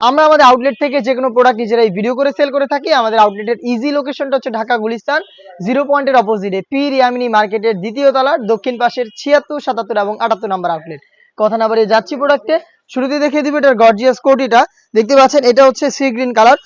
আমরা আমাদের আউটলেট থেকে যে কোনো প্রোডাক্ট নিজেরাই ভিডিও করে সেল করে থাকি। আমাদের আউটলেটের ইজি লোকেশনটা হচ্ছে ঢাকা গুলিস্তান 0 পয়েন্টের অপোজিটে পীর ইয়ামিনী মার্কেটের দ্বিতীয় তলার দক্ষিণ পাশের 76, 77 এবং 78 নম্বর আউটলেট। কথা না বাড়িয়ে যাচ্ছি প্রোডাক্টে। শুরুতে দেখিয়ে দিব এটার গর্জিয়াস কোটিটা। দেখতে পাচ্ছেন এটা হচ্ছে সি গ্রিন কালার,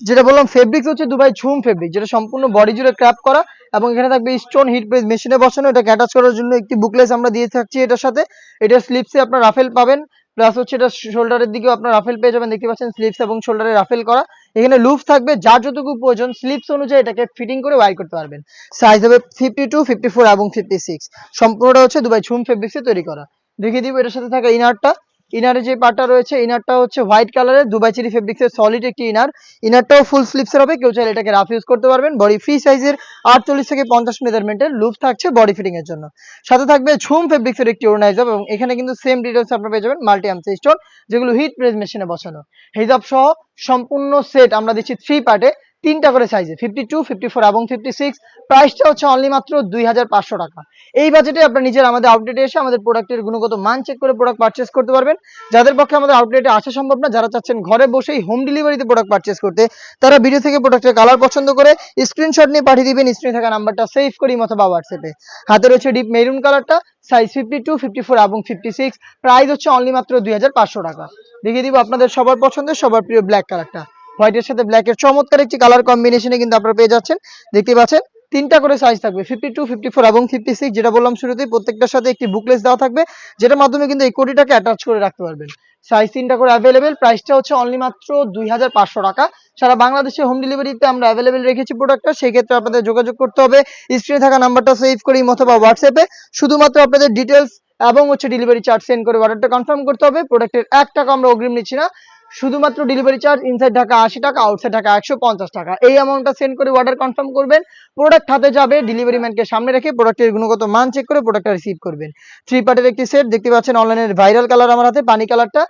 যেটা বললাম ফেব্রিক্স হচ্ছে দুবাই ঝুম ফেব্রিক, যেটা সম্পূর্ণ বডি জুড়ে ক্র্যাপ করা এবং এখানে থাকবে স্টোন হিট প্রেস মেশিনে বসানো। এটাকে অ্যাটাচ করার জন্য একটি বুকলেস আমরা দিয়ে থাকছি এটার সাথে। এটার স্লিপসে আপনার রাফেল পাবেন, প্লাস হচ্ছে এটা শোল্ডারের দিকেও আপনার রাফেল পেয়ে যাবেন। দেখতে পাচ্ছেন স্লিপস এবং শোল্ডারে রাফেল করা। এখানে লুপ থাকবে, যার যতটুকু প্রয়োজন স্লিপস অনুযায়ী এটাকে ফিটিং করে ওয়ার করতে পারবেন। সাইজ হবে 52, 54 এবং 56। সম্পূর্ণটা হচ্ছে দুবাই ঝুম ফেব্রিক্সে তৈরি করা। দেখিয়ে দিব এটার সাথে থাকা ইনারটা। ইনারে যে পার্টটা রয়েছে, ইনারটা হচ্ছে হোয়াইট কালারের দুবাই চেরি ফেব্রিক্সের সলিড একটি ইনার। ইনারটাও ফুল স্লিপসের হবে, কেউ চাইলে এটাকে রাফ ইউজ করতে পারবেন। বডি ফ্রি সাইজের 48 থেকে 50 মেজারমেন্টের লুপ থাকছে বডি ফিটিং এর জন্য। সাথে থাকবে ঝুম ফেব্রিক্সের একটি ওড়না হিজাব এবং এখানে কিন্তু সেম ডিটেইলস আপনারা পেয়ে যাবেন মাল্টি আমসে স্টোন, যেগুলো হিট প্রেস মেশিনে বসানো। হিজাব সহ সম্পূর্ণ সেট আমরা দিচ্ছি 3 পার্টে, 3টা করে সাইজে 52, 54 এবং 56। প্রাইসটা হচ্ছে অনলি মাত্র 2500 টাকা। এই বাজেটে আপনারা নিজের আমাদের আউটলেটে এসে আমাদের প্রোডাক্টের গুণগত মান চেক করে প্রোডাক্ট পারচেজ করতে পারবেন। যাদের পক্ষে আমাদের আউটলেটে আসা সম্ভব না, যারা চাচ্ছেন ঘরে বসেই হোম ডেলিভারিতে প্রোডাক্ট পারচেজ করতে, তারা ভিডিও থেকে প্রোডাক্টের কালার পছন্দ করে স্ক্রিনশট নিয়ে পাঠিয়ে দিবেন স্ক্রিনে থাকা নাম্বারটা সেভ করি অথবা হোয়াটসঅ্যাপে। হাতে রয়েছে ডিপ মেরুন কালারটা, সাইজ 52, 54 এবং 56। প্রাইস হচ্ছে অনলি মাত্র 2500 টাকা। দেখিয়ে দিব আপনাদের সবার পছন্দের সবার প্রিয় ব্ল্যাক কালারটা। হোয়াইটের সাথে ব্ল্যাকের চমৎকার একটি কালার কম্বিনেশনে কিন্তু আপনারা পেয়ে যাচ্ছেন। দেখতে পাচ্ছেন 3টা করে সাইজ থাকবে 52, 54 এবং 56। যেটা বললাম শুরুতেই, প্রত্যেকটার সাথে একটি বুকলেস দেওয়া থাকবে, যেটার মাধ্যমে কিন্তু এই কোটিটাকে অ্যাটাচ করে রাখতে পারবেন। সাইজ 3টা করে অ্যাভেলেবেল। প্রাইসটা হচ্ছে অনলি মাত্র 2500 টাকা। সারা বাংলাদেশে হোম ডেলিভারিতে আমরা অ্যাভেলেবেল রেখেছি প্রোডাক্টটা। সেই ক্ষেত্রে আপনাদের যোগাযোগ করতে হবে স্ক্রিনে থাকা নাম্বারটা সেভ করি অথবা হোয়াটসঅ্যাপে। শুধুমাত্র আপনাদের ডিটেলস এবং হচ্ছে ডেলিভারি চার্জ সেন্ড করে অর্ডারটা কনফার্ম করতে হবে। প্রোডাক্টের 1 টাকা আমরা অগ্রিম নিচ্ছি না। শুধুমাত্র ডেলিভারি চার্জ ইনসাইড ঢাকা 80 টাকা, আউটসাইড ঢাকা 150 টাকা। এই অ্যামাউন্টটা সেন্ড করে অর্ডার কনফার্ম করবেন। প্রোডাক্ট হাতে যাবে, ডেলিভারি ম্যানকে সামনে রেখে প্রোডাক্টের গুণগত মান চেক করে প্রোডাক্টটা রিসিভ করবেন। 3 পার্টের একটি সেট। দেখতে পাচ্ছেন অনলাইনের ভাইরাল কালার আমার হাতে, পানি কালারটা।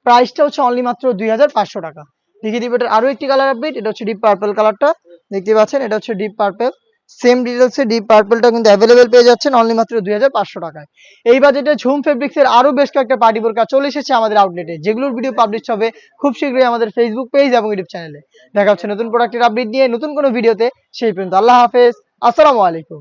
প্রাইসটা হচ্ছে অনলি মাত্র 2500 টাকা। দেখিয়ে দিব এটার আরো একটি কালার আপডেট। এটা হচ্ছে ডিপ পার্পল কালারটা। দেখতে পাচ্ছেন এটা হচ্ছে ডিপ পার্পল। সেম ডিটেলসে ডিপ পার্পলটা কিন্তু অ্যাভেলেবেল পেয়ে যাচ্ছেন অনলি মাত্র 2500 টাকায়। এই বাজেটে ঝুম ফেব্রিক্সের আরো বেশ কয়েকটা পার্টি বোরকা চলে এসেছে আমাদের আউটলেটে, যেগুলোর ভিডিও পাবলিশ হবে খুব শীঘ্রই আমাদের ফেসবুক পেজ এবং ইউটিউব চ্যানেলে। দেখা হচ্ছে নতুন প্রোডাক্টের আপডেট নিয়ে নতুন কোনো ভিডিওতে। সেই পর্যন্ত আল্লাহ হাফেজ, আসসালামু আলাইকুম।